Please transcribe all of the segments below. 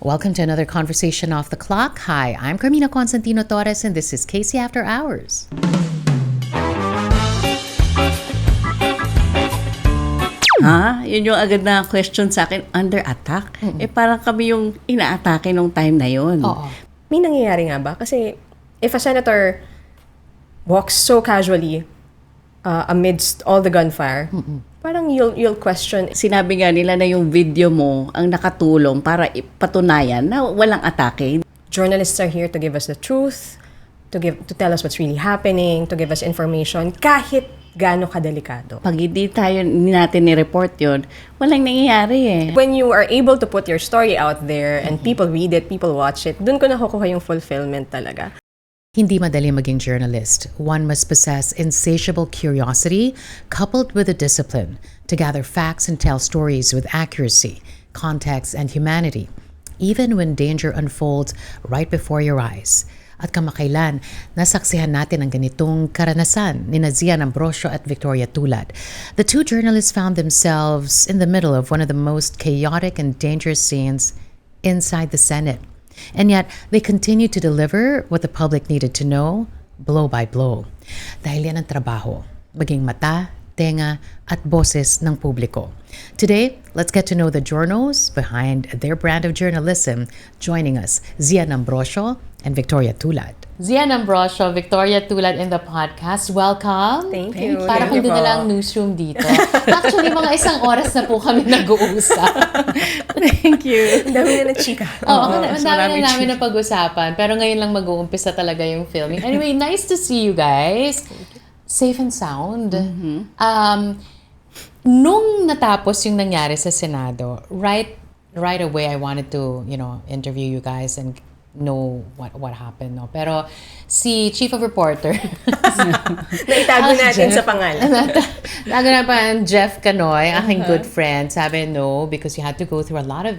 Welcome to another conversation off the clock. Hi, I'm Carmina Constantino Torres and this is Casey After Hours. Ha? Yun yung agad na question sa akin, under attack? Parang kami yung ina-atake nung time na yun. Oo. May nangyayari nga ba? Kasi if a senator walks so casually amidst all the gunfire, parang you'll question. Sinabi nga nila na yung video mo ang nakatulong para ipatunayan na walang atake. Journalists are here to give us the truth, to tell us what's really happening, to give us information, kahit gaano kadelikado. Pag hindi natin ni-report yun, walang nangyayari eh. When you are able to put your story out there and people read it, people watch it, dun ko nakukuha yung fulfillment talaga. Hindi madali maging journalist. One must possess insatiable curiosity coupled with a discipline to gather facts and tell stories with accuracy, context, and humanity, even when danger unfolds right before your eyes. At kamakailan, nasaksihan natin ang ganitong karanasan ni Zian Ambrosio at Victoria Tulad. The two journalists found themselves in the middle of one of the most chaotic and dangerous scenes inside the Senate. And yet, they continued to deliver what the public needed to know, blow by blow. Dahil yan ang trabaho, maging mata, tenga, at boses ng publiko. Today, let's get to know the journos behind their brand of journalism. Joining us, Zian Ambrosio and Victoria Tulad. Zian Ambrosio, Victoria Tulad in the podcast. Welcome. Thank you. Para kung Thank you doon na po. lang newsroom dito. Actually, mga isang oras na po kami nag-uusap. Thank you. Ang dami na chika. Oo, ang mas dami marami na namin na pag-usapan. Pero ngayon lang mag-uumpisa talaga yung filming. Anyway, nice to see you guys. Safe and sound. Nung natapos yung nangyari sa Senado, right away I wanted to, interview you guys and know what happened, no? Pero si Chief of Reporter Naitago natin sa pangalan. Tago na pa Jeff Canoy, aking good friend, sabi no because you had to go through a lot of,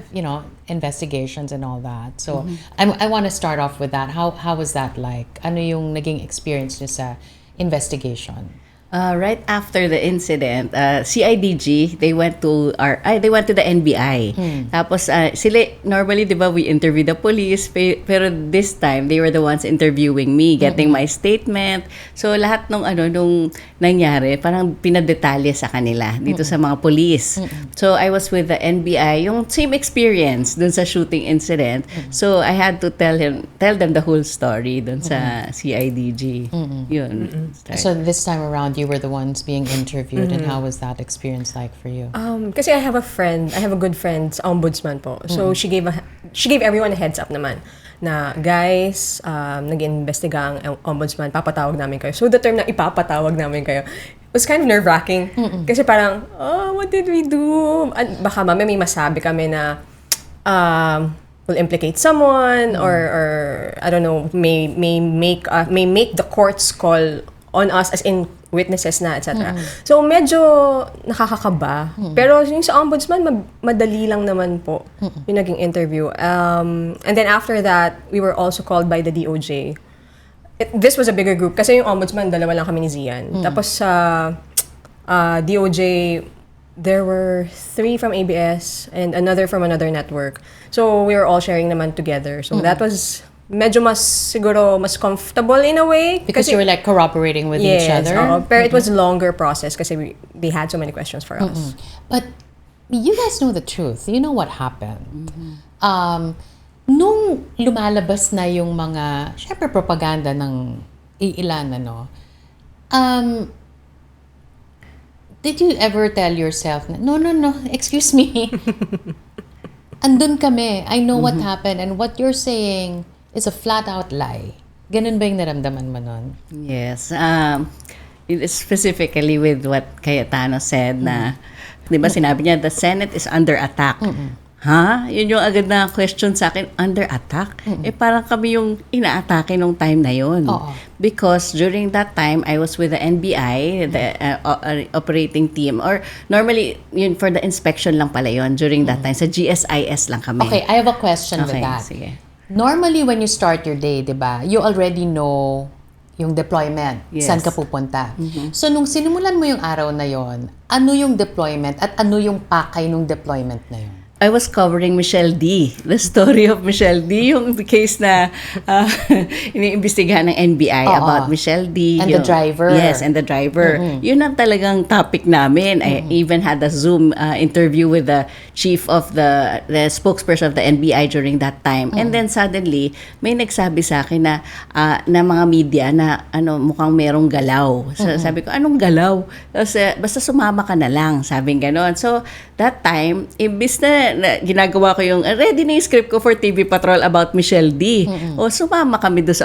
investigations and all that. So I want to start off with that. How was that like? Ano yung naging experience niyo sa investigation? Right after the incident, CIDG, they went to the NBI. Tapos sila normally, 'di ba, we interview the police, pero this time they were the ones interviewing me, getting my statement. So lahat nung nangyari, parang pinadetalye sa kanila dito sa mga police. So I was with the NBI, yung same experience dun sa shooting incident. So I had to tell them the whole story dun sa CIDG. Yun. So this time around, you were the ones being interviewed, and how was that experience like for you? Kasi I have a good friend, ombudsman po. So she gave everyone a heads up naman na guys, nag-iimbestiga ang ombudsman, papatawag namin kayo. So the term na ipapatawag namin kayo was kind of nerve-wracking. Kasi parang, what did we do? Baka mamaya may masabi kami na will implicate someone or I don't know, may make the courts call on us as in witnesses na, etc. So, medyo nakakakaba. Pero yung sa ombudsman, madali lang naman po yung naging interview. And then after that, we were also called by the DOJ. This was a bigger group kasi yung ombudsman, dalawa lang kami ni Zian. Tapos sa DOJ, there were 3 from ABS and another from another network. So, we were all sharing naman together. So, that was medyo mas comfortable in a way. Because you were like cooperating with each other? Pero it was a longer process kasi they had so many questions for us. But you guys know the truth. You know what happened. Nung lumalabas na yung mga, syempre propaganda ng iilan, did you ever tell yourself, no, excuse me. Andun kami. I know what happened and what you're saying is a flat-out lie. Ganun ba yung naramdaman mo nun? Yes. Specifically with what Cayetano said na, di ba sinabi niya, the Senate is under attack. Ha? Yun yung agad na question sa akin, under attack? Parang kami yung ina-atake nung time na yun. Because during that time, I was with the NBI, the operating team. Or normally, yun for the inspection lang pala yun during that time. Sa GSIS lang kami. Okay, I have a question with that. Sige. Normally, when you start your day, di ba, you already know yung deployment, Yes. saan ka pupunta. So, nung sinimulan mo yung araw na yon, ano yung deployment at ano yung pakay nung deployment na yun? I was covering Michelle D. The story of Michelle D. Yung case na iniimbestigahan ng NBI about Michelle D. And the driver. Yes, and the driver. Yun ang talagang topic namin. I even had a Zoom interview with the chief of the spokesperson of the NBI during that time. And then suddenly, may nagsabi sa akin na mga media na mukhang merong galaw. So, sabi ko, anong galaw? Tapos, basta sumama ka na lang. Sabi ganon. So, that time, imbis na ginagawa ko yung ready na yung script ko for TV Patrol about Michelle D. O sumama kami doon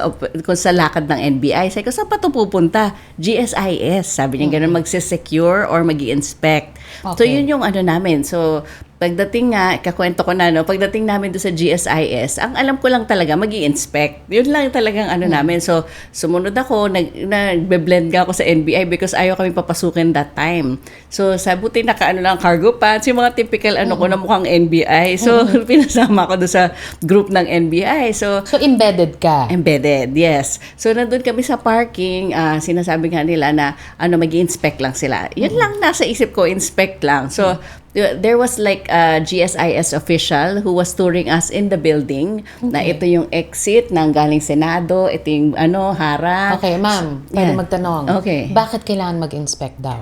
sa lakad ng NBI. Sabi ko, saan pa ito pupunta? GSIS. Sabi niya ganun, magsisecure or mag-i-inspect. Okay. So yun yung namin. So pagdating nga, kakwento ko na, pagdating namin doon sa GSIS, ang alam ko lang talaga, mag-i-inspect. Yun lang talagang namin. So, sumunod ako, nagbe-blend nga ako sa NBI because ayaw kami papasukin that time. So, sabuti lang, cargo pants, yung mga typical ko na mukhang NBI. So, pinasama ko doon sa group ng NBI. So, embedded ka? Embedded, yes. So, nandun kami sa parking, sinasabi nga nila na mag-i-inspect lang sila. Yun lang nasa isip ko, inspect lang. So, there was like a GSIS official who was touring us in the building na ito yung exit ng galing Senado, ito yung harang. Okay, ma'am, pwede magtanong. Okay. Bakit kailangan mag-inspect daw?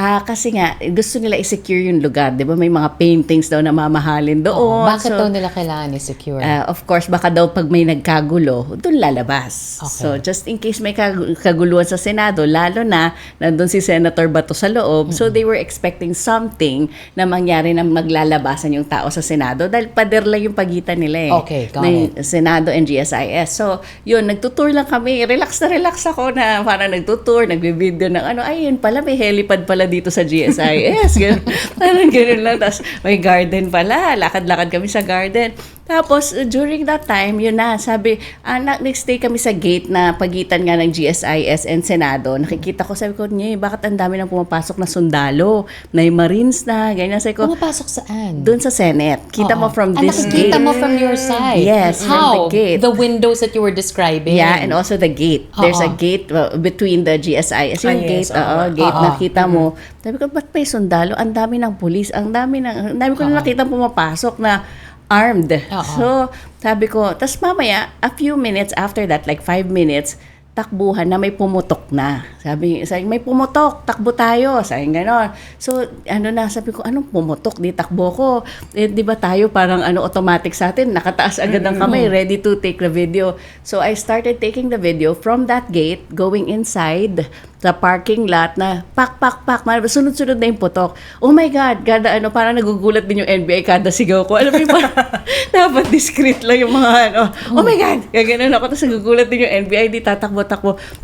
Kasi nga, gusto nila i-secure yung lugar. Di ba? May mga paintings daw na mamahalin doon. Bakit daw nila kailangan i-secure? Of course, baka daw pag may nagkagulo, doon lalabas. Okay. So, just in case may kaguluhan sa Senado, lalo na nandun si Senator Bato sa loob, so they were expecting something na mangyari na maglalabasan yung tao sa Senado dahil pader lang yung pagitan nila Okay, got ng Senado and GSIS. So, yun, nagtutour lang kami. Relax na relax ako na parang nagtutour, nagbe-video ng ayun pala, may helipad pala dito sa GSIS. Ganun, parang ganun lang. Tapos may garden pala. Lakad-lakad kami sa garden. Tapos, during that time, yun na, sabi, nag-stay kami sa gate na pagitan nga ng GSIS and Senado. Nakikita ko, sabi ko, bakit ang dami nang pumapasok na sundalo, na yung Marines na, ganyan. Sabi ko, Pumapasok saan? doon sa Senate. Kita mo from this nakikita gate. mo from your side? Yes, from How? the gate. The windows that you were describing? Yeah, and also the gate. There's a gate between the GSIS. Yung yes, gate, gate Oo. nakita mo. Sabi ko, ba't may sundalo? Ang dami ng pulis. Ang dami ko na nakita pumapasok na armed. So, sabi ko, tas mamaya, a few minutes after that, like 5 minutes, takbuhan na may pumutok na. Sabi may pumutok, takbo tayo. Sabi gano'n. So, sabi ko, anong pumutok? Di takbo ko. Di ba tayo parang automatic sa atin? Nakataas agad ang kamay, ready to take the video. So, I started taking the video from that gate, going inside sa parking lot na pak. Sunod-sunod na yung putok. Oh my God, parang nagugulat din yung NBI kada sigaw ko. Alam mo yung dapat discreet lang yung mga oh my God, gano'n ako. Tapos nagugulat din yung NBI, di tatakbo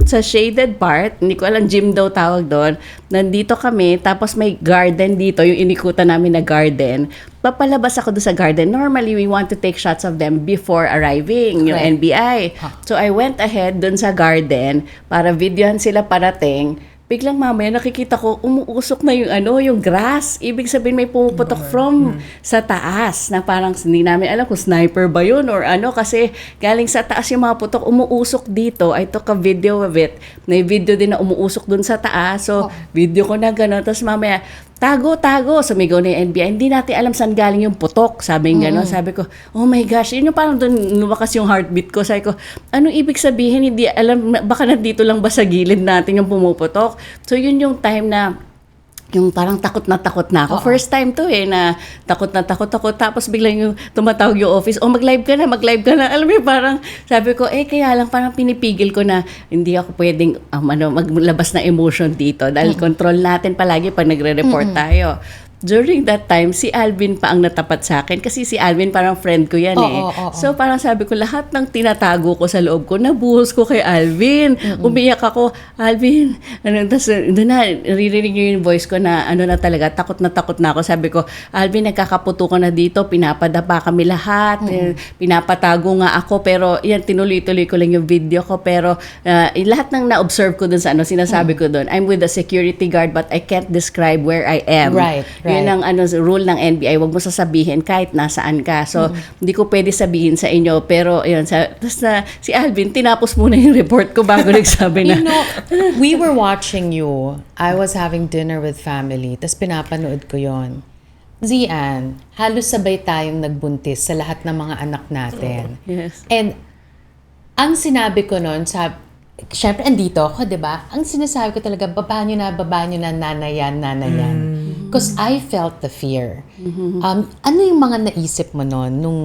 sa shaded part, hindi ko alam, gym daw tawag doon. Nandito kami, tapos may garden dito, yung inikutan namin na garden. Papalabas ako doon sa garden. Normally, we want to take shots of them before arriving, yung NBI. So, I went ahead doon sa garden para videohan sila parating. Biglang mamaya nakikita ko umuusok na yung grass. Ibig sabihin may pumuputok from sa taas na parang hindi namin alam kung sniper ba yun or kasi galing sa taas yung mga putok umuusok dito. I took a video of it. May video din na umuusok dun sa taas. So, video ko na gano'n. Tapos mamaya, tago, sumigaw na yung NBI. Hindi natin alam saan galing yung putok. Sabi gano'n. Sabi ko, oh my gosh, yun yung parang doon lumakas yung heartbeat ko. Sabi ko, anong ibig sabihin? Hindi alam, baka nandito lang ba sa gilid natin yung pumuputok? So, yun yung time na yung parang takot na ako. First time to na takot na ako. Tapos biglang yung tumatawag yung office, mag-live ka na. Alam mo parang sabi ko, kaya lang parang pinipigil ko na hindi ako pwedeng maglabas na emotion dito dahil control natin palagi pag nagre-report tayo. During that time, si Alvin pa ang natapat sa akin kasi si Alvin parang friend ko yan So parang sabi ko, lahat ng tinatago ko sa loob ko, nabuhos ko kay Alvin. Umiyak ako, Alvin. Tapos doon na, naririnig niyo yung voice ko na na talaga, takot na ako. Sabi ko, Alvin, nagkakaputukan na dito, pinapadapa kami lahat, pinapatago nga ako, pero yan, tinuloy-tuloy ko lang yung video ko, pero lahat ng na-observe ko doon sa sinasabi ko doon, I'm with the security guard but I can't describe where I am. Right. Yun ang rule ng NBI, wag mo sasabihin kahit nasaan ka. So, hindi ko pwede sabihin sa inyo, pero yun, tapos si Alvin, tinapos muna yung report ko bago nagsabi na. We were watching you. I was having dinner with family, tapos pinapanood ko yon. Zian, halos sabay tayong nagbuntis sa lahat ng mga anak natin. Yes. And ang sinabi ko noon, syempre andito ako, di ba? Ang sinasabi ko talaga, baba nyo na, nanay yan. Because I felt the fear. Ano yung mga naisip mo noon nung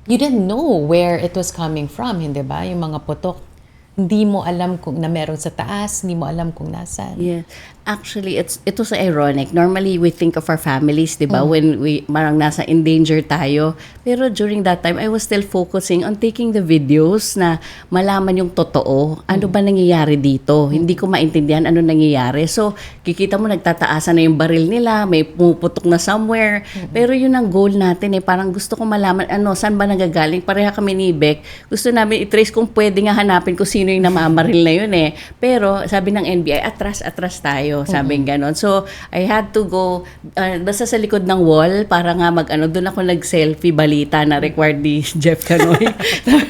you didn't know where it was coming from, hindi ba? Yung mga putok, hindi mo alam kung na meron sa taas, hindi mo alam kung nasaan. Yeah. Actually, it was ironic. Normally, we think of our families, di ba? When we marang nasa in danger tayo. Pero during that time, I was still focusing on taking the videos na malaman yung totoo. Ano ba nangyayari dito? Hindi ko maintindihan ano nangyayari. So, kikita mo nagtataasan na yung baril nila, may pumuputok na somewhere. Pero yun ang goal natin eh. Parang gusto ko malaman, saan ba nagagaling? Pareha kami ni Beck. Gusto namin i-trace kung pwede nga hanapin kung sino yung namamaril na yun eh. Pero, sabi ng NBI, atras tayo. Sabing ganon. So, I had to go, basta sa likod ng wall, para nga doon ako nag-selfie balita na required ni Jeff Canoy.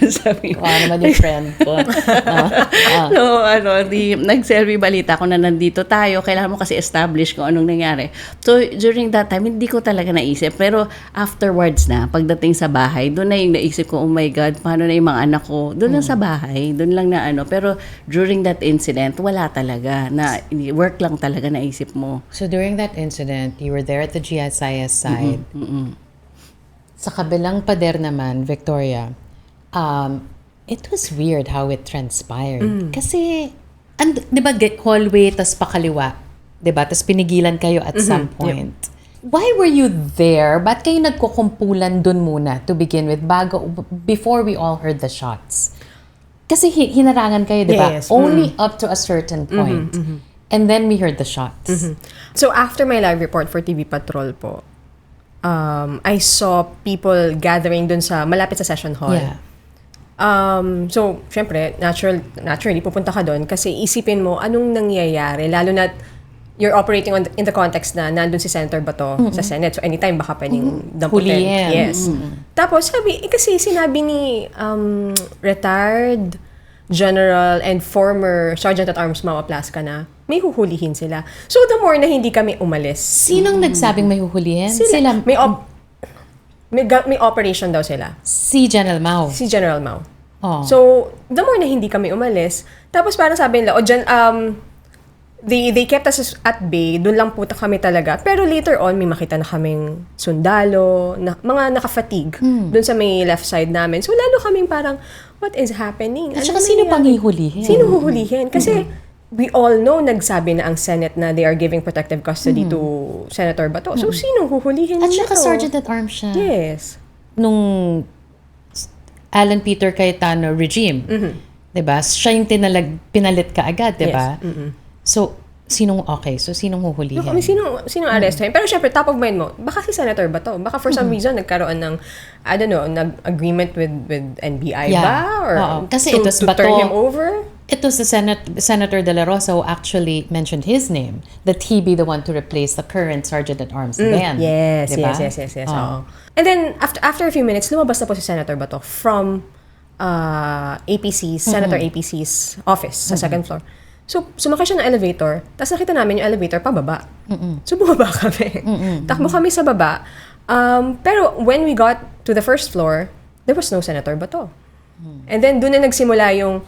Sabi ko, naman yung friend ko. So, nag-selfie balita ko na nandito tayo. Kailangan mo kasi establish kung anong nangyari. So, during that time, hindi ko talaga naisip. Pero, afterwards na, pagdating sa bahay, doon na yung naisip ko, oh my God, paano na yung mga anak ko? Doon lang sa bahay, doon lang na Pero, during that incident, wala talaga. Work lang talaga naisip mo. So during that incident, you were there at the GSIS side. Sa kabilang pader naman, Victoria, it was weird how it transpired. Kasi, di ba, hallway, tas pakaliwa. Di ba? Tas pinigilan kayo at some point. Why were you there? Ba't kayo nagkukumpulan dun muna to begin with, before we all heard the shots? Kasi hinarangan kayo, di ba? Yes. Only up to a certain point. And then we heard the shots. So after my live report for TV Patrol po, I saw people gathering dun sa malapit sa session hall. Yeah. So, syempre, naturally, pupunta ka dun kasi isipin mo anong nangyayari, lalo na you're operating in the context na nandun si Senator Bato sa Senate. So, anytime baka pwedeng damputin. Hulihin. Yes. Tapos, kasi sinabi ni retired General and former Sergeant at Arms Mawa Plasca na may huhulihin sila. So, the more na hindi kami umalis. Sinong nagsabing may huhulihin? Sila. May operation daw sila. Si General Mao. Si General Mao. Oh. So, the more na hindi kami umalis, tapos parang sabi nila, they kept us at bay, doon lang puta kami talaga. Pero later on, may makita na kaming sundalo, mga naka-fatigue, doon sa may left side namin. So, lalo kaming parang, what is happening? At saka sino pang hihulihin? Sino huhulihin? Kasi, we all know, nagsabi na ang Senate na they are giving protective custody to Senator Bato. So, sino huhulihin At nito? saka Sergeant at Arms siya. Yes. Nung Alan Peter Cayetano regime, diba? Siya yung pinalit ka agad, diba? Yes. So, sinong huhulihin? No, sinong arrestuhin? Pero syempre, top of mind mo, baka si Senator Bato. Baka for some reason, nagkaroon ng, I don't know, nag-agreement with NBI ba? Or Kasi to, it was to Bato. turn him over? It was the Senator De La Rosa who actually mentioned his name, that he be the one to replace the current Sergeant at Arms then. Yes, diba? yes. Oo. And then, after a few minutes, lumabas na po si Senator Bato from Senator APC's office sa second floor. So, sumakay siya ng elevator, tapos nakita namin yung elevator pababa. So, bumaba kami. Takbo kami sa baba. Pero when we got to the first floor, there was no Senator Bato. And then, doon na nagsimula yung,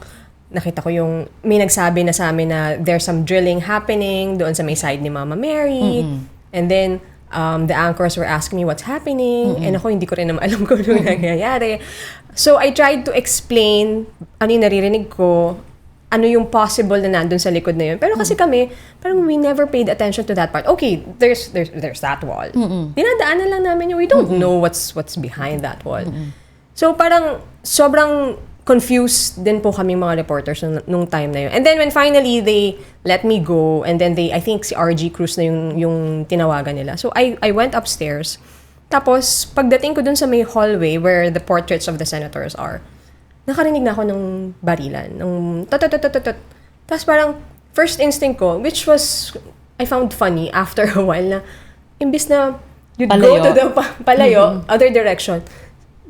nakita ko yung, may nagsabi na sa amin na there's some drilling happening doon sa may side ni Mama Mary. And then, the anchors were asking me what's happening. And ako, hindi ko rin naman alam kung ano nangyayari. So, I tried to explain ano yung naririnig ko, ano yung possible na nandun sa likod na yun. Pero kasi kami, parang we never paid attention to that part. Okay, there's that wall. Dinadaanan lang namin yung, we don't know what's behind that wall. So parang sobrang confused din po kami mga reporters nung time na yun. And then when finally they let me go, and then I think si RG Cruz na yung tinawagan nila. So I went upstairs. Tapos pagdating ko dun sa may hallway where the portraits of the senators are, nakarinig na ako ng barilan, ng tot. Tapos parang, first instinct ko, which was, I found funny after a while na, imbis na you'd go to the palayo, other direction,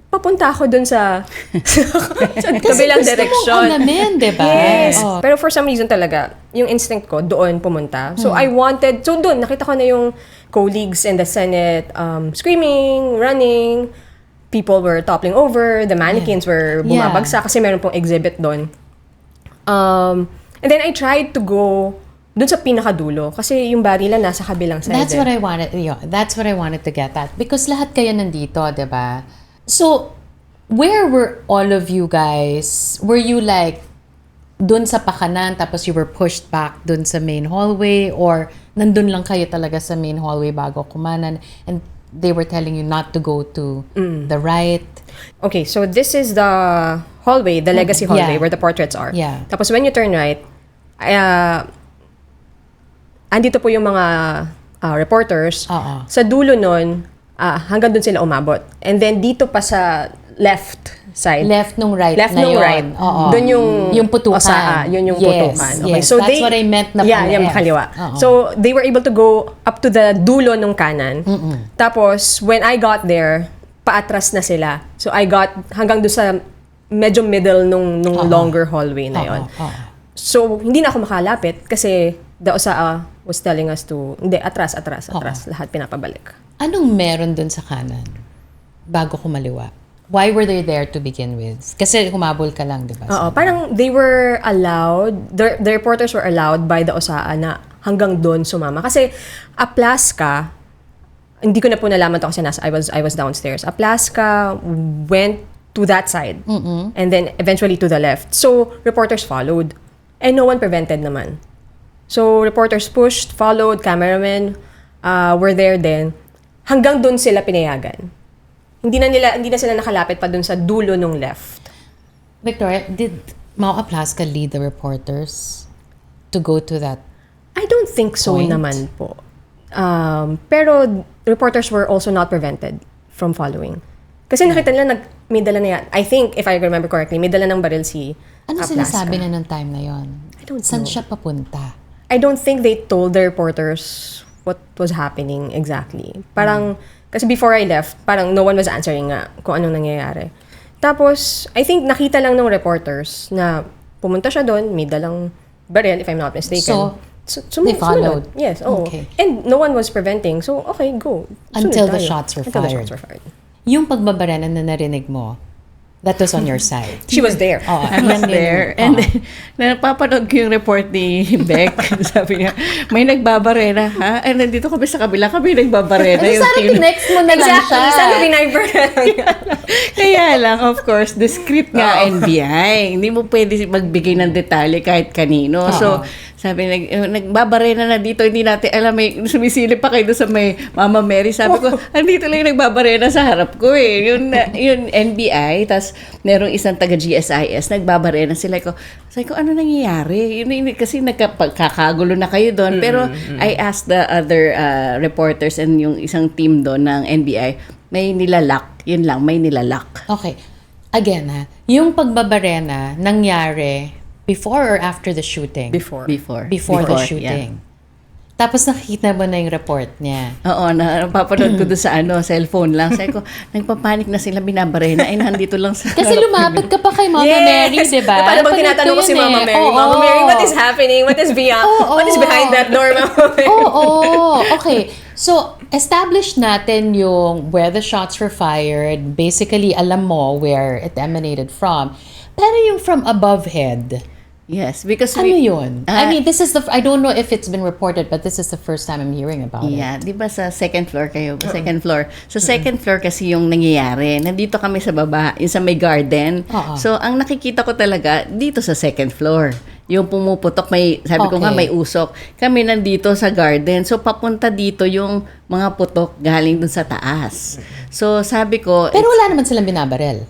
papunta ako dun sa kabilang gusto direksyon. mong alamin, di ba? Yes. Oh. Pero for some reason talaga, yung instinct ko, doon pumunta. So doon, nakita ko na yung colleagues in the Senate screaming, running, people were toppling over, the mannequins were bumabagsak kasi meron pong exhibit doon. And then I tried to go dun sa pinakadulo kasi yung barilan nasa kabilang side. That's what I wanted. That's what I wanted to get at because lahat kayo nandito, 'di ba? So, where were all of you guys? Were you like dun sa pakanan tapos you were pushed back dun sa main hallway or nandun lang kayo talaga sa main hallway bago kumanan and they were telling you not to go to the right? Okay, so this is the hallway, the legacy hallway where the portraits are. Yeah. Tapos when you turn right, andito po yung mga reporters. Oo. Sa dulo nun, hanggang dun sila umabot. And then dito pa sa left side. Left nung right Left na nung yun. right. Oo. Doon yung putukan. Yun yung Yes, putukan. Okay, yes. so That's what I meant na yeah, pala yung F. kaliwa. Oo. So they were able to go up to the dulo nung kanan. Tapos when I got there, paatras na sila. So I got hanggang doon sa medyo middle nung longer hallway na yon. So hindi na ako makalapit kasi the OSAA was telling us to, hindi, atras, lahat pinapabalik. Anong meron dun sa kanan bago kumaliwa? Why were they there to begin with? Kasi humabol ka lang, di ba? Oo, parang they were allowed, the reporters were allowed by the OSAA na hanggang doon sumama. Kasi Aplaska, hindi ko na po nalaman to kasi I was downstairs. Aplaska went to that side and then eventually to the left. So reporters followed and no one prevented naman. So reporters pushed, followed, cameramen were there then. Hanggang doon sila pinayagan. Hindi na sila nakalapit pa dun sa dulo nung left. Victoria, did Mau Aplaska lead the reporters to go to that? I don't think so Point? naman po. Pero reporters were also not prevented from following. Kasi nakita nila may dala na yan. I think, if I remember correctly, may dala ng baril si Ano Aplaska. sinasabi na ng time na yon? I don't Saan know. siya papunta? I don't think they told the reporters what was happening exactly. Parang, kasi before I left, parang no one was answering nga kung anong nangyayari. Tapos, I think nakita lang ng reporters na pumunta siya doon, may dalang baril, if I'm not mistaken. They followed? Yes, oo. Okay. And no one was preventing, so okay, go. Until Sunod the tayo. shots were Until the fired. shots were fired. Yung pagbabarena na narinig mo, that was on your side. She was there. Oo, I was yan din. there. Oo. And then, napapanood ko yung report ni Beck. Sabi niya, may nagbabarena, ha? And nandito kami sa kabila, kami nagbabarena. Kasi sana next mo na lang siya. Sana biniber Kaya lang, of course, the script nga NBI. Hindi mo pwede magbigay ng detalye kahit kanino. So, sabi, nagbabarena na dito, hindi natin alam, may sumisilip pa kayo doon sa may Mama Mary. Sabi ko, andito lang yung nagbabarena sa harap ko eh. Yun NBI, tas merong isang taga-GSIS, nagbabarena sila ko. Sabi ko, ano nangyayari? Kasi nagkakagulo na kayo doon. Pero I asked the other reporters and yung isang team doon ng NBI, may nilalak. Yun lang, may nilalak. Okay. Again, yung pagbabarena nangyari before or after the shooting? Before. Before The shooting. yeah. Tapos nakikita mo na yung report niya. Oo, napapanood ko doon sa cellphone lang. Sabi ko, nagpapanik na sila, binabarena. Ay, nandito lang sa... Kasi lumapit ka pa kay Mama Mary, di ba? Paano bang tinatanong ko si Mama Mary? Mama Mary, what is happening? What is what is behind that door, Mama Mary? Okay. So, established natin yung where the shots were fired. Basically, alam mo where it emanated from. Pero yung from above head, Yes, because ano yun? I mean, I don't know if it's been reported, but this is the first time I'm hearing about it. Yeah, di ba sa second floor kayo? Second floor. Sa second floor kasi yung nangyayari. Nandito kami sa baba, yung sa may garden. So, ang nakikita ko talaga, dito sa second floor. Yung pumuputok, sabi ko nga may usok. Kami nandito sa garden. So, papunta dito yung mga putok galing dun sa taas. So, sabi ko... Pero wala naman silang binabarel.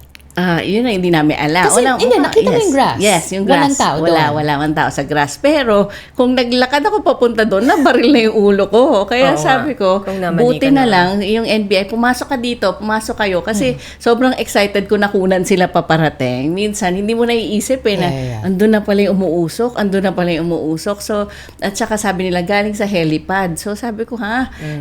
Yun na hindi namin alam. Kasi, hindi, nakita mo yung grass. Yes, yung grass. Walang tao doon. Walang tao sa grass. Pero, kung naglakad ako papunta doon, nabaril na yung ulo ko. Kaya Oo sabi nga. ko, Kung namali buti ka na na. lang, yung NBI, pumasok ka dito, pumasok kayo. Kasi, sobrang excited ko nakunan sila paparating. Minsan, hindi mo naiisip na, Yeah. andun na pala yung umuusok. So, at saka sabi nila, galing sa helipad. So, sabi ko,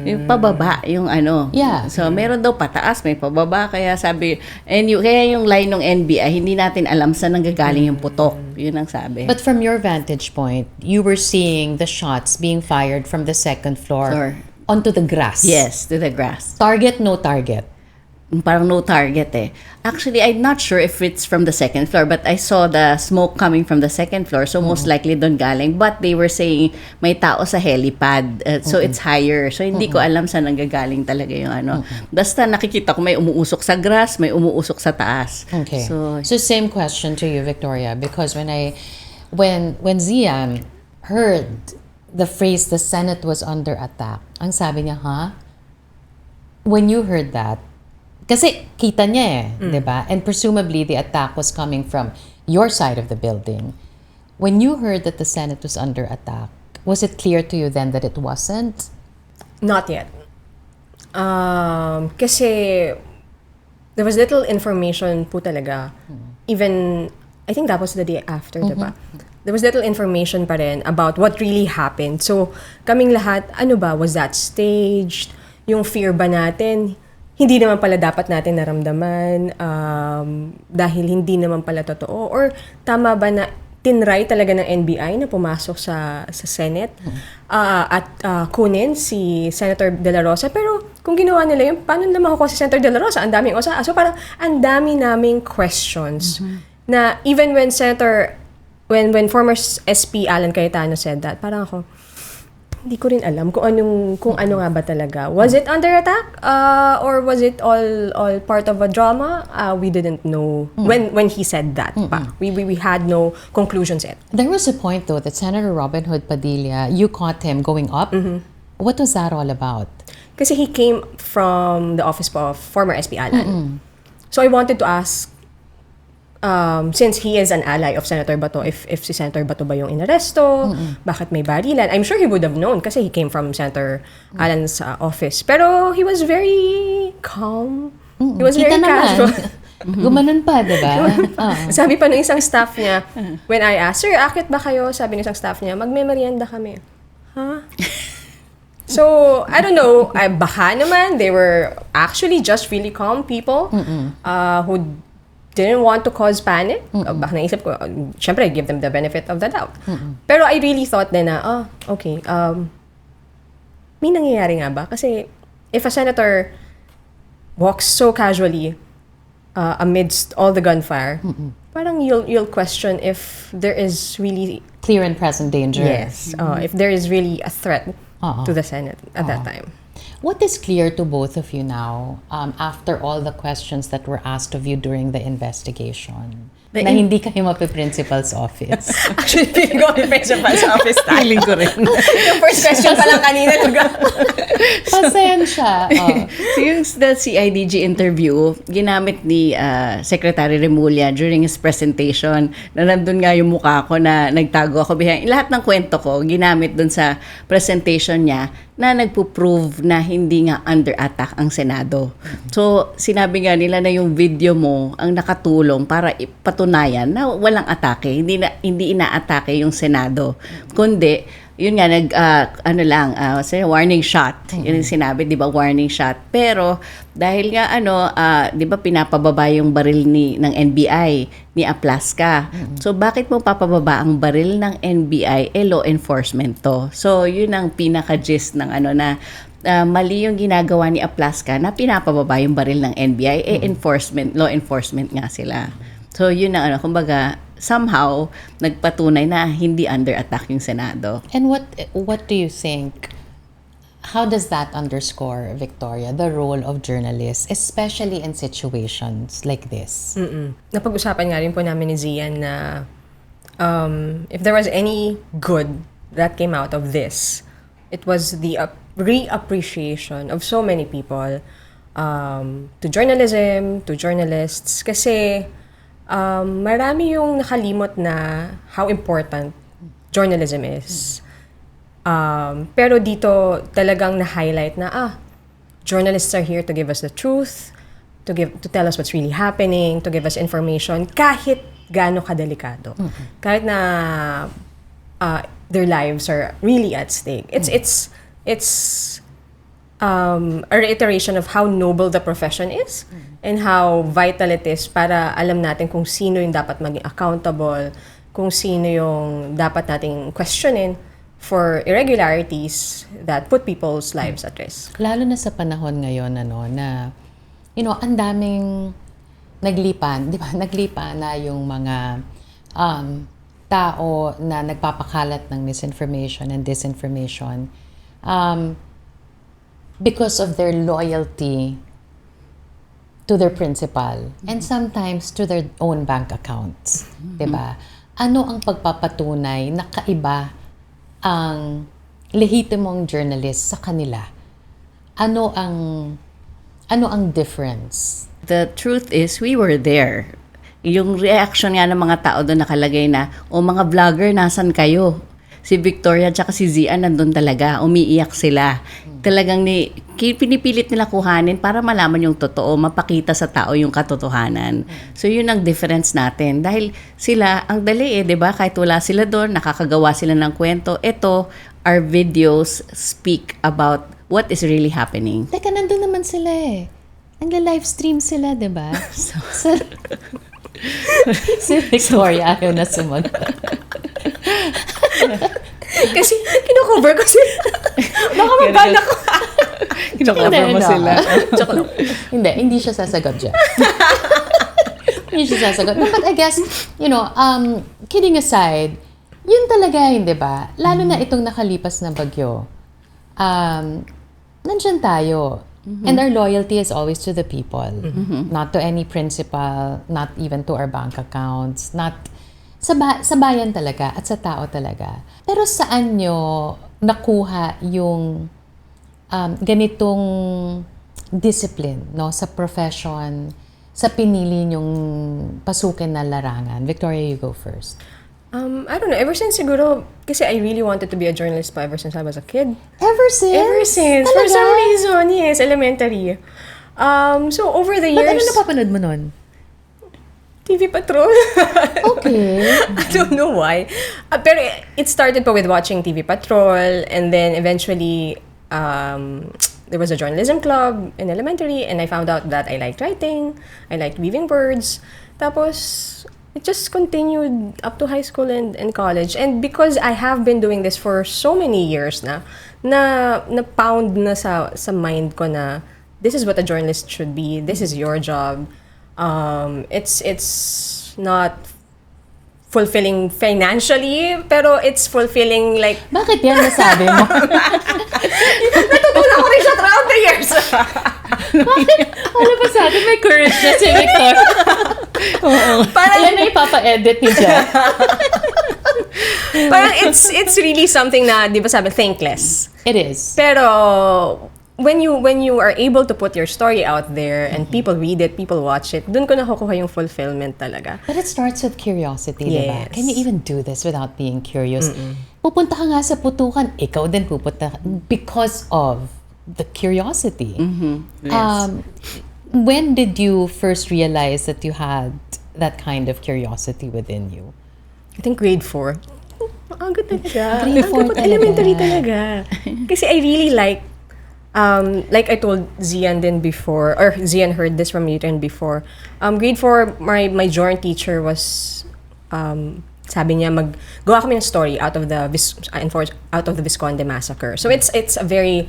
yung pababa, yung ano. Yeah. So, meron daw pataas, may pababa. Kaya sabi, kaya yung line ng NBI, hindi natin alam saan nanggagaling yung putok. Yun ang sabi. But from your vantage point, you were seeing the shots being fired from the second floor Floor. onto the grass. Yes, to the grass. Target, no target. Parang no target eh. Actually, I'm not sure if it's from the second floor, but I saw the smoke coming from the second floor, so most likely doon galing. But they were saying may tao sa helipad, so it's higher. So hindi ko alam saan nanggagaling talaga yung ano. Basta nakikita ko may umuusok sa grass, may umuusok sa taas. Okay. So, same question to you, Victoria, because when Zian heard the phrase "the Senate was under attack," ang sabi niya, when you heard that, kasi kita niya di ba? And presumably the attack was coming from your side of the building. When you heard that the Senate was under attack, was it clear to you then that it wasn't? Not yet. Kasi there was little information po talaga. Even, I think that was the day after, diba? There was little information pa rin about what really happened. So, kaming lahat, ano ba, was that staged? Yung fear ba natin, hindi naman pala dapat natin naramdaman dahil hindi naman pala totoo? Or tama ba na tinry talaga ng NBI na pumasok sa Senate at kunin si Senator De La Rosa? Pero kung ginawa nila yun, paano nila makukuha si Senator De La Rosa? Ang daming osa. So parang ang dami naming questions na even when when former SP Alan Cayetano said that, parang ako, hindi ko rin alam kung ano nga ba talaga. Was it under attack? Or was it all part of a drama? We didn't know when he said that pa. We had no conclusions yet. There was a point though that Senator Robin Hood Padilla, you caught him going up. What was that all about? Kasi he came from the office of former SP Alan. So I wanted to ask, since he is an ally of Senator Bato, if si Senator Bato ba yung inaresto, bakit may barilan? I'm sure he would have known kasi he came from Senator Alan's office. Pero he was very calm. He was Kita very casual. Gumanon pa, di ba? Sabi pa ng isang staff niya, when I asked, "Sir, akit ba kayo?" Sabi ng isang staff niya, "Magme-merienda kami." Huh? So, I don't know. Baka naman, they were actually just really calm people who didn't want to cause panic. Baka naisip ko, syempre, give them the benefit of the doubt. Pero I really thought then na, okay, may nangyayari nga ba? Kasi if a senator walks so casually amidst all the gunfire, parang you'll question if there is really, Clear and present danger. yes, if there is really a threat to the Senate at that time. What is clear to both of you now after all the questions that were asked of you during the investigation? Na hindi kayo mapi-principal's office. Actually, feeling ko yung principal's office tayo. feeling ko rin. Yung first question pa lang kanina. Pasensya. So yung the CIDG interview, ginamit ni Secretary Remulla during his presentation na nandun nga yung mukha ko na nagtago ako behind. Lahat ng kwento ko, ginamit dun sa presentation niya na nagpo-prove na hindi nga under attack ang Senado. So, sinabi nga nila na yung video mo ang nakatulong para ipatunayan na walang atake, hindi ina-atake yung Senado. Kundi, yun nga, warning shot. Yun yung sinabi, di ba, warning shot. Pero, dahil nga, di ba, pinapababa yung baril ng NBI, ni Aplaska. So, bakit mo papababa ang baril ng NBI? Law enforcement to. So, yun ang pinaka-gist ng na mali yung ginagawa ni Aplaska na pinapababa yung baril ng NBI. Law enforcement nga sila. So, yun ang kumbaga, somehow, nagpatunay na hindi under attack yung Senado. And what do you think, how does that underscore, Victoria, the role of journalists, especially in situations like this? Napag-usapan nga rin po namin ni Zian na if there was any good that came out of this, it was the reappreciation of so many people to journalism, to journalists. Kasi marami yung nakalimot na how important journalism is. Pero dito talagang na-highlight na, journalists are here to give us the truth, to tell us what's really happening, to give us information, kahit gaano kadelikado. Kahit na their lives are really at stake. It's a reiteration of how noble the profession is and how vital it is para alam natin kung sino yung dapat maging accountable, kung sino yung dapat nating questionin for irregularities that put people's lives at risk. Lalo na sa panahon ngayon, na, ang daming naglipan, di ba? Naglipa na yung mga tao na nagpapakalat ng misinformation and disinformation because of their loyalty to their principal and sometimes to their own bank accounts. Di ba? Ano ang pagpapatunay na kaiba ang lehitimong journalist sa kanila? Ano ang difference? The truth is, we were there. Yung reaction nga ng mga tao doon nakalagay na, mga vlogger, nasan kayo? Si Victoria at si Zian nandun talaga, umiiyak sila. Talagang pinipilit nila kuhanin para malaman yung totoo, mapakita sa tao yung katotohanan. So yun ang difference natin. Dahil sila, ang dali 'di ba? Kahit wala sila doon, nakakagawa sila ng kwento. Ito, our videos speak about what is really happening. Teka, nandun naman sila Nagla-livestream sila, di ba? Si Victoria ayaw na sumagot. Kasi kino-cover ko sila. Baka mabala ko. Kino-cover mo sila. Hindi siya sasagot dyan. Hindi siya sasagot. But I guess, kidding aside, yun talaga yun, di ba? Lalo na itong nakalipas na bagyo. Nandyan tayo. And our loyalty is always to the people. Not to any principal, not even to our bank accounts, not sa bayan talaga at sa tao talaga. Pero saan nyo nakuha yung ganitong discipline, no, sa profession, sa pinili nyong pasukin na larangan? Victoria, you go first. I don't know. Ever since siguro, kasi I really wanted to be a journalist pa ever since I was a kid. Ever since? Ever since. Talaga? For some reason, yes, elementary. So over the years... Ba't ano napapanood mo nun? TV Patrol. Okay. I don't know why. Pero it started pa with watching TV Patrol, and then eventually there was a journalism club in elementary, and I found out that I liked writing, I liked weaving words. Tapos it just continued up to high school and college. And because I have been doing this for so many years na pound na sa mind ko na this is what a journalist should be. This is your job. It's not fulfilling financially, pero it's fulfilling like... Bakit yan nasabi mo? Natutunan ko rin siya throughout the years. Bakit? Wala pa sa atin, may courage na si Victor. Parang, yan na ipapa-edit ni Jeff. Parang it's really something na, di ba sabi, thankless. It is. Pero when you are able to put your story out there and people read it, people watch it, dun ko nakukuha yung fulfillment talaga. But it starts with curiosity, diba? Yes. Can you even do this without being curious? Pupunta ka nga sa putukan, ikaw din pupunta because of the curiosity. Yes. When did you first realize that you had that kind of curiosity within you? I think grade 4. Ang good talaga. Grade 4 talaga. Elementary talaga. Kasi I really like I told Zian din before, or Zian heard this from you then before. Grade 4, my journal teacher was, sabi niya, gawa kami ng story out of the Visconde massacre. So it's a very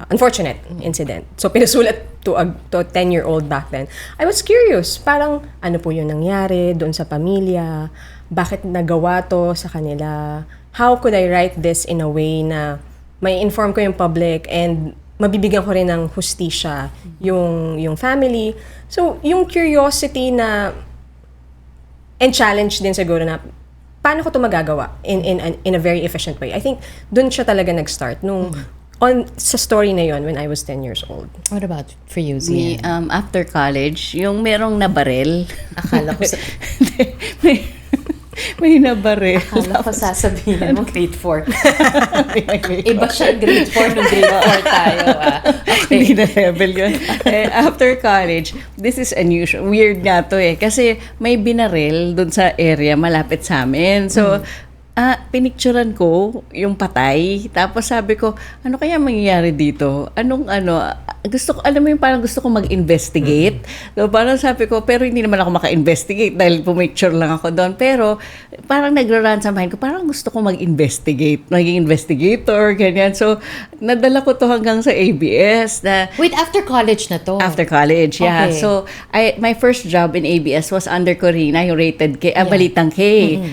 unfortunate incident. So pinasulat to a 10-year-old back then. I was curious, parang ano po yung nangyari doon sa pamilya, bakit nagawa to sa kanila, how could I write this in a way na may inform ko yung public and mabibigyan ko rin ng hustisya yung family. So yung curiosity na and challenge din siguro na paano ko to magagawa in a very efficient way. I think doon siya talaga nag-start nung sa story na yon when I was 10 years old. What about for you, Me, Zian? after college, yung merong nabarel. Akala ko, may, may nabarel. akala ko sasabihin mo grade 4. Iba siya grade 4 nung grade 4 tayo. Hindi na level yun. After college, this is unusual. Weird nga to kasi may binaril dun sa area malapit sa amin. So, pinicturean ko yung patay. Tapos sabi ko, ano kaya mangyayari dito? Gusto ko, alam mo yung parang gusto ko mag-investigate. So parang sabi ko, pero hindi naman ako maka-investigate dahil pumicture lang ako doon. Pero parang nagra-run sa mind ko, parang gusto ko mag-investigate. Maging investigator, ganyan. So, nadala ko to hanggang sa ABS. Wait, after college na to? After college, yeah. Okay. So, my first job in ABS was under Corina, yung rated K, Balitang K.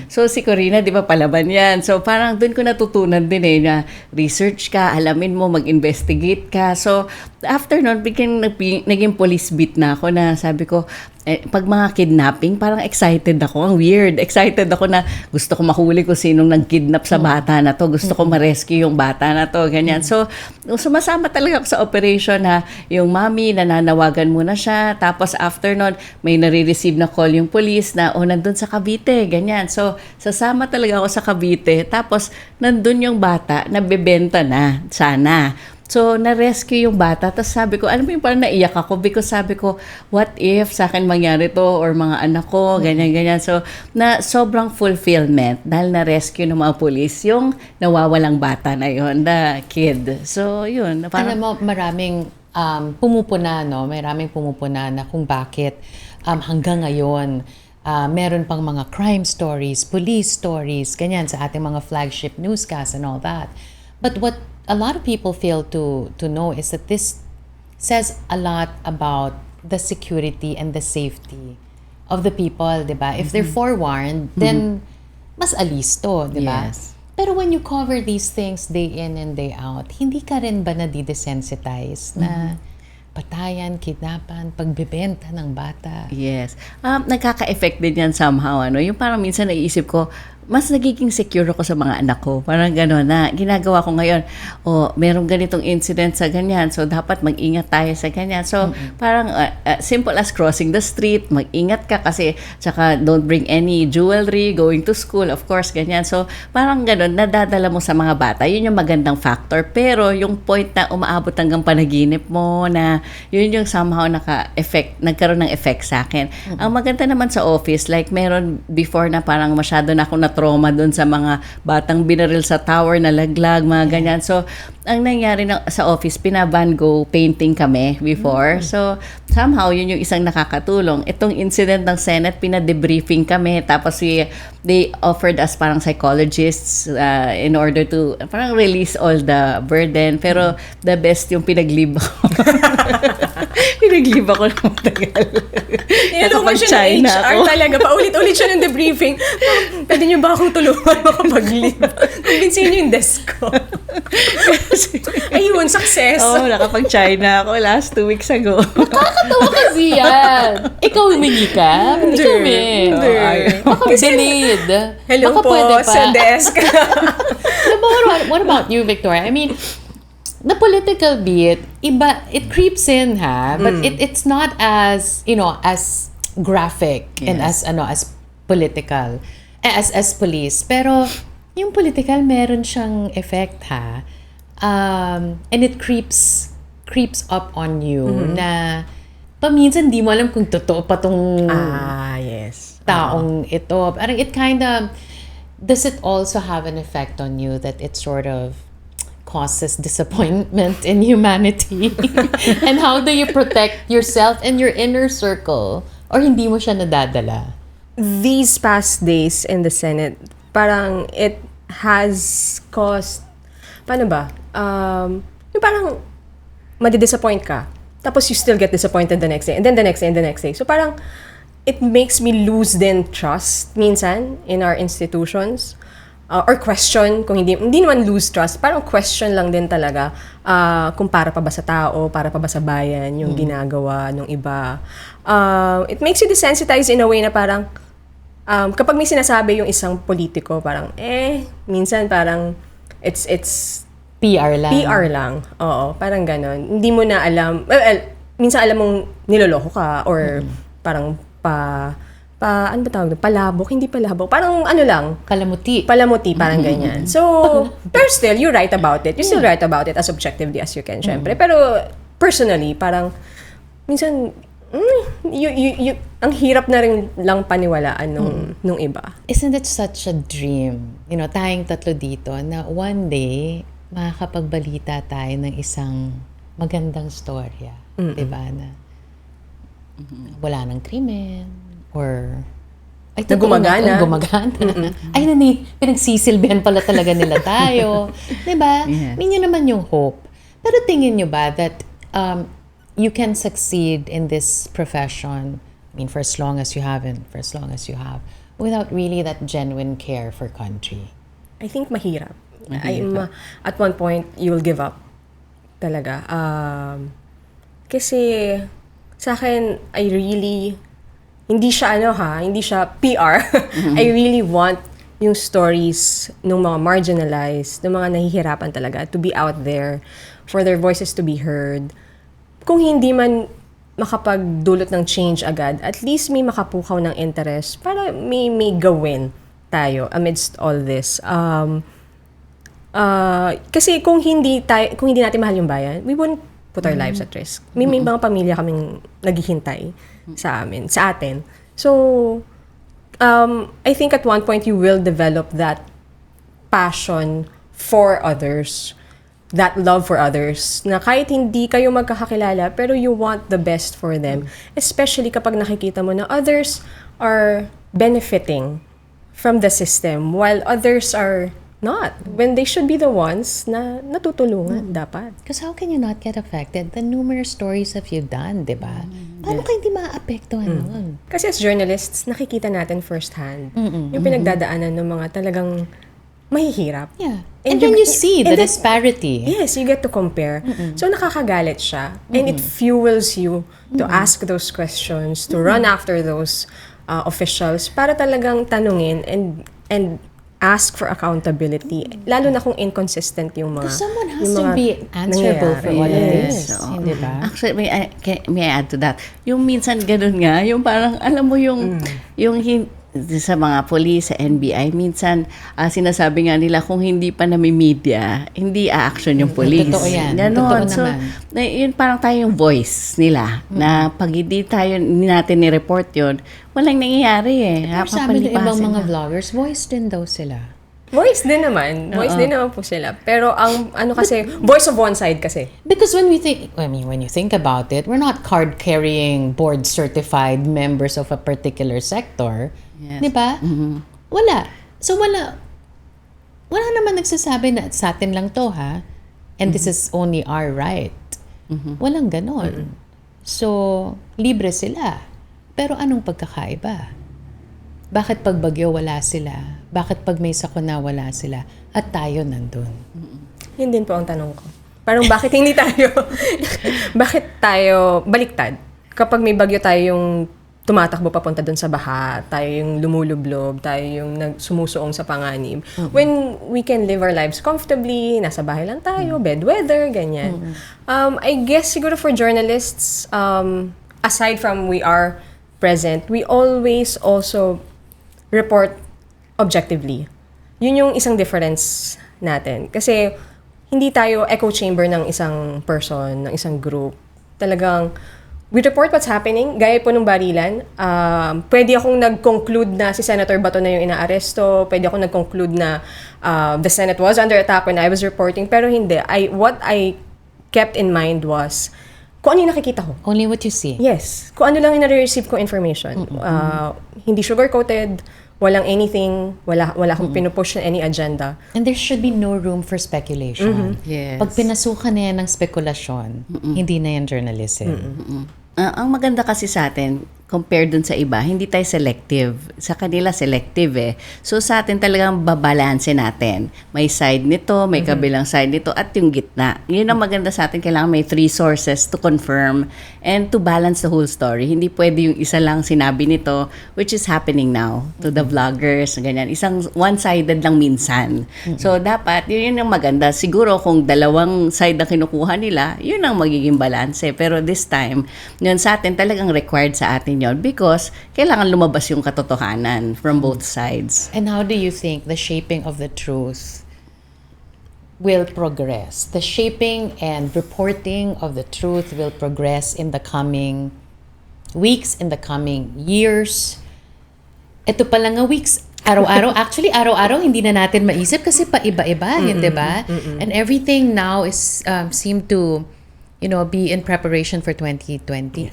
So, si Corina, di ba, palaban yan. So, parang dun ko natutunan din na research ka, alamin mo, mag-investigate ka. So, after nun, naging police beat na ako na sabi ko, pag mga kidnapping, parang excited ako. Ang weird. Excited ako na gusto ko mahuli kung sinong nag-kidnap sa bata na to. Gusto ko ma-rescue yung bata na to. Ganyan. So, sumasama talaga ako sa operation na yung mommy, nananawagan muna siya. Tapos after nun, may nare-receive na call yung police na, nandun sa Cavite. Ganyan. So, sasama talaga ako sa Cavite. Tapos, nandun yung bata, nabebenta na. Sana. So, na-rescue yung bata. Tapos sabi ko, alam mo yung parang naiyak ako because sabi ko, what if sa akin mangyari to or mga anak ko, ganyan-ganyan. So, na sobrang fulfillment dahil na-rescue ng mga pulis yung nawawalang bata na yon, the kid. So, yun. Alam mo, maraming pumupuna, no? Maraming pumupuna na kung bakit hanggang ngayon meron pang mga crime stories, police stories, ganyan sa ating mga flagship newscasts and all that. But what a lot of people fail to know is that this says a lot about the security and the safety of the people, di ba? If they're forewarned, then mas alisto, di ba? Yes. Pero when you cover these things day in and day out, hindi ka rin ba nadidesensitize na patayan, kidnapan, pagbebenta ng bata? Yes. Nagkaka-effect din yan somehow. Yung parang minsan naisip ko, mas nagiging secure ako sa mga anak ko. Parang gano'n na ginagawa ko ngayon. Merong ganitong incident sa ganyan. So, dapat mag-ingat tayo sa ganyan. So, parang simple as crossing the street. Mag-ingat ka kasi tsaka don't bring any jewelry going to school. Of course, ganyan. So, parang gano'n, nadadala mo sa mga bata. Yun yung magandang factor. Pero yung point na umaabot hanggang panaginip mo na yun yung somehow nagkaroon ng effect sa akin. Ang maganda naman sa office, like meron before na parang masyado na ako trauma doon sa mga batang binaril sa tower, na laglag, mga ganyan. So, ang nangyari sa office, pina-van go painting kami before. So, somehow, yun yung isang nakakatulong. Itong incident ng Senate, pina-debriefing kami. Tapos, they offered us parang psychologists in order to parang release all the burden. Pero, the best yung pinagliba ko. Pinagliba ko ng matagal. Nakapag-China ako. Talaga, paulit-ulit siya ng debriefing. Pwede niyo ba akong tulungan makapag-live? Kumbinsin niyo yung desk ko. Ayun, success. Nakapag-China ako last 2 weeks ago. Nakakatawa kasi yan. Ikaw humingi ka? Hindi kami. Baka delayed. Hello baka po pwede pa. sa desk. What about you, Victoria? I mean, the political beat, iba, it creeps in, but it's not as, as graphic and as political, as police. Pero yung political, meron siyang effect, and it creeps up on you na paminsan di mo alam kung totoo pa tong Yes. taong ito. Parang it kind of, does it also have an effect on you that it sort of causes disappointment in humanity? And how do you protect yourself and your inner circle? Or hindi mo siya nadadala? These past days in the Senate, parang it has caused, paano ba? Yung parang madidisappoint ka. Tapos you still get disappointed the next day. And then the next day and the next day. So parang it makes me lose then trust minsan in our institutions. Or question, kung hindi naman lose trust, parang question lang din talaga kung para pa ba sa tao, para pa ba sa bayan yung ginagawa ng iba. It makes you desensitize in a way na parang kapag may sinasabi yung isang politiko, parang minsan parang it's PR lang. PR lang. Oo, parang ganon. Hindi mo na alam, minsan alam mong niloloko ka or parang ano ba tawag doon? Palabok, hindi palabok. Parang ano lang, Palamuti. palamuti, parang ganyan. So, pero still, you write about it. You still write about it as objectively as you can, syempre. Pero, personally, parang, minsan, ang hirap na rin lang paniwalaan nung iba. Isn't it such a dream? Tayong tatlo dito na one day, makakapagbalita tayo ng isang magandang storya. Diba? Na wala ng krimen or ay, gumagana. Gumagana. Ay, pinagsisilbihan pala talaga nila tayo. Diba? Yes. Yun naman yung hope. Pero tingin nyo ba that you can succeed in this profession, for as long as you have, without really that genuine care for country? I think mahirap. At one point, you will give up. Talaga. Kasi, sa akin, hindi siya PR. I really want yung stories ng mga marginalized, ng mga nahihirapan talaga, to be out there, for their voices to be heard. Kung hindi man makapagdulot ng change agad, at least may makapukaw ng interest para may gawin tayo amidst all this. Kasi kung hindi natin mahal yung bayan, we wouldn't put our lives at risk. May mga pamilya kaming naghihintay sa atin. So, I think at one point you will develop that passion for others, that love for others, na kahit hindi kayo magkakakilala, pero you want the best for them. Especially kapag nakikita mo na others are benefiting from the system while others are not. When they should be the ones na natutulungan dapat. Because how can you not get affected? The numerous stories have you done, di ba? Paano ka hindi maapektuhan nun? Kasi as journalists, nakikita natin firsthand yung pinagdadaanan ng mga talagang mahihirap. Yeah. And then you see the and then- disparity. Yes, you get to compare. So nakakagalit siya. And it fuels you to ask those questions, to run after those officials para talagang tanungin and ask for accountability. Lalo na kung inconsistent yung mga Someone has yung to mga be answerable for all of nangyayari. this. Oo. Hindi ba? Actually, may I add to that. Yung minsan ganun nga, yung parang, alam mo yung sa mga police, sa NBI, minsan sinasabi nga nila kung hindi pa nami-media, hindi a-action yung police. Totoo yan. Ganon. Totoo So, naman. yun parang tayo yung voice nila, na pag hindi natin ni-report yun, walang nangyayari eh. Pero sabi ng ibang Papalipasin mga na. vloggers, voice din daw sila. Voice din naman. Voice din naman po sila. Pero ang ano kasi, voice of one side kasi. Because when you think about it, we're not card-carrying, board-certified members of a particular sector. Yes. Di ba? Wala. So, wala naman nagsasabi na sa atin lang to, ha? And this is only our right. Walang ganon. So, libre sila. Pero anong pagkakaiba? Bakit pag bagyo wala sila? Bakit pag may sakuna wala sila? At tayo nandun. Yun din po ang tanong ko. Parang bakit hindi tayo, bakit tayo baliktad? Kapag may bagyo tayo yung tumatakbo papunta doon sa baha, tayo yung lumulublob, tayo yung sumusuong sa panganib. When we can live our lives comfortably, nasa bahay lang tayo, bed weather, ganyan. I guess siguro for journalists, aside from we are present, we always also report objectively. Yun yung isang difference natin. Kasi hindi tayo echo chamber ng isang person, ng isang group. Talagang we report what's happening. Gaya po nung barilan, pwede akong nag-conclude na si Senator Bato na yung inaaresto. Pwede akong nag-conclude na the Senate was under attack when I was reporting. Pero hindi. What I kept in mind was kung ano yung nakikita ko. Only what you see. Yes. Kung ano lang yung nare-receive kong information. Hindi sugar-coated, walang anything, wala akong pinupush na any agenda. And there should be no room for speculation. Yes. Pag pinasukan na yan ng spekulasyon, hindi na yan journalism. Ang maganda kasi sa atin, compared dun sa iba, hindi tayo selective. Sa kanila, selective eh. So, sa atin talagang babalanse natin. May side nito, may kabilang side nito, at yung gitna. Yun ang maganda sa atin. Kailangan may 3 sources to confirm and to balance the whole story. Hindi pwede yung isa lang sinabi nito, which is happening now to the vloggers, ganyan. Isang one-sided lang minsan. So, dapat, yun yung maganda. Siguro, kung dalawang side na kinukuha nila, yun ang magiging balanse. Pero this time, yun sa atin talagang required sa atin yun because kailangan lumabas yung katotohanan from both sides. And how do you think the shaping of the truth will progress? The shaping and reporting of the truth will progress in the coming weeks, in the coming years. Ito pa lang nga weeks, araw-araw. Actually, araw-araw hindi na natin maisip kasi paiba-iba, di ba? And everything now is seem to be in preparation for 2028.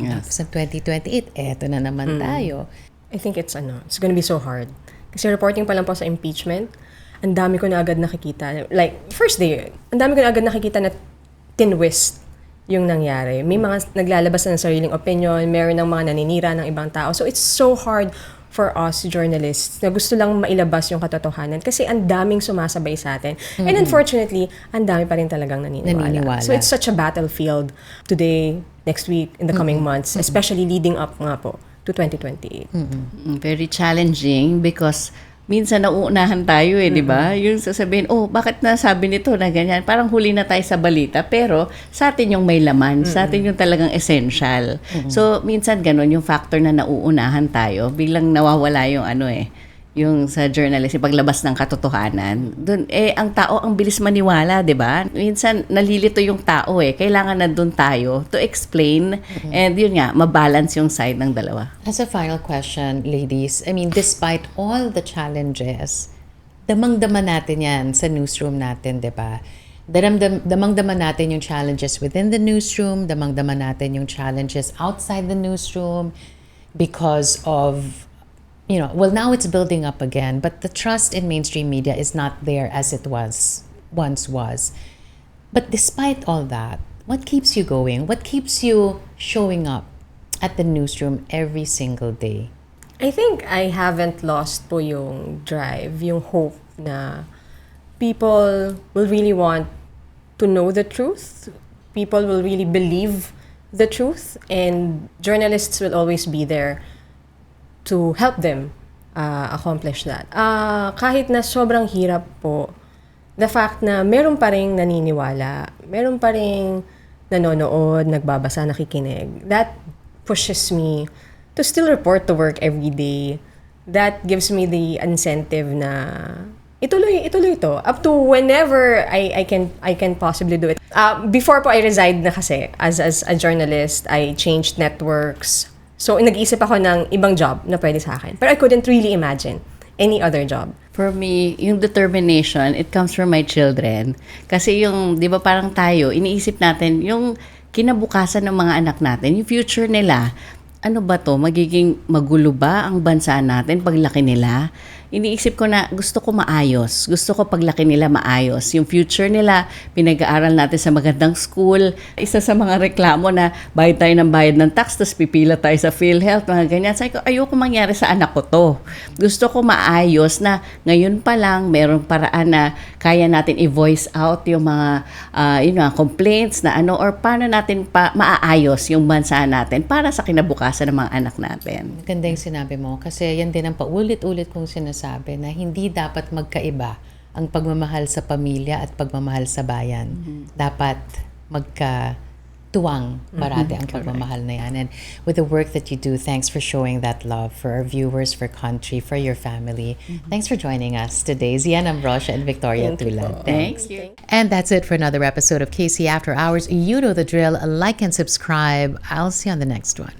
Yes. Sa 2028, eto na naman tayo. I think it's gonna be so hard. Kasi reporting pa lang po sa impeachment, ang dami ko na agad nakikita. Like, first day, ang dami ko na agad nakikita na tinwist yung nangyari. May mga naglalabas na ng sariling opinion, meron ng mga naninira ng ibang tao. So, it's so hard for us journalists na gusto lang mailabas yung katotohanan kasi ang daming sumasabay sa atin. And unfortunately, ang dami pa rin talagang naniniwala. So it's such a battlefield today, next week, in the coming months, especially leading up nga po to 2028. Very challenging because minsan nauunahan tayo di ba? Yung sasabihin, bakit nasabi nito na ganyan? Parang huli na tayo sa balita, pero sa atin yung may laman, sa atin yung talagang essential. So, minsan ganun, yung factor na nauunahan tayo, biglang nawawala yung yung sa journalist, yung paglabas ng katotohanan. Doon, ang tao, ang bilis maniwala, di ba? Minsan, nalilito yung tao Kailangan na doon tayo to explain, and yun nga, mabalance yung side ng dalawa. As a final question, ladies, I mean, despite all the challenges, damang-daman natin yan sa newsroom natin, di ba? Damang-daman natin yung challenges within the newsroom, damang-daman natin yung challenges outside the newsroom because of now it's building up again, but the trust in mainstream media is not there as it once was. But despite all that, what keeps you going? What keeps you showing up at the newsroom every single day? I think I haven't lost po yung drive, yung hope na people will really want to know the truth. People will really believe the truth, and journalists will always be there to help them accomplish that. Kahit na sobrang hirap po, the fact na meron pa ring naniniwala, meron pa ring nanonood, nagbabasa, nakikinig, that pushes me to still report to work every day. That gives me the incentive na ituloy ito up to whenever I can possibly do it. Before po I resigned na kasi as a journalist, I changed networks. So, nag-iisip ako ng ibang job na pwede sa akin. But I couldn't really imagine any other job. For me, yung determination, it comes from my children. Kasi yung, di ba parang tayo, iniisip natin, yung kinabukasan ng mga anak natin, yung future nila, ano ba to? Magiging magulo ba ang bansa natin paglaki nila? Iniisip ko na gusto ko maayos. Gusto ko paglaki nila maayos. Yung future nila, pinag-aaral natin sa magandang school. Isa sa mga reklamo na bayad tayo ng bayad ng tax, tapos pipila tayo sa PhilHealth, mga ganyan. Sabi ko, ayoko mangyari sa anak ko to. Gusto ko maayos na ngayon pa lang, merong paraan na kaya natin i-voice out yung mga complaints na or paano natin maaayos yung bansa natin para sa kinabukasan ng mga anak natin. Ganda yung sinabi mo kasi yan din ang paulit-ulit kong sinasabi na hindi dapat magkaiba ang pagmamahal sa pamilya at pagmamahal sa bayan. Dapat magkatuwang parati ang pagmamahal na yan. And with the work that you do, thanks for showing that love for our viewers, for country, for your family. Thanks for joining us today. Zian Ambrosio and Victoria Tulad. Thank you. And that's it for another episode of KC After Hours. You know the drill. Like and subscribe. I'll see you on the next one.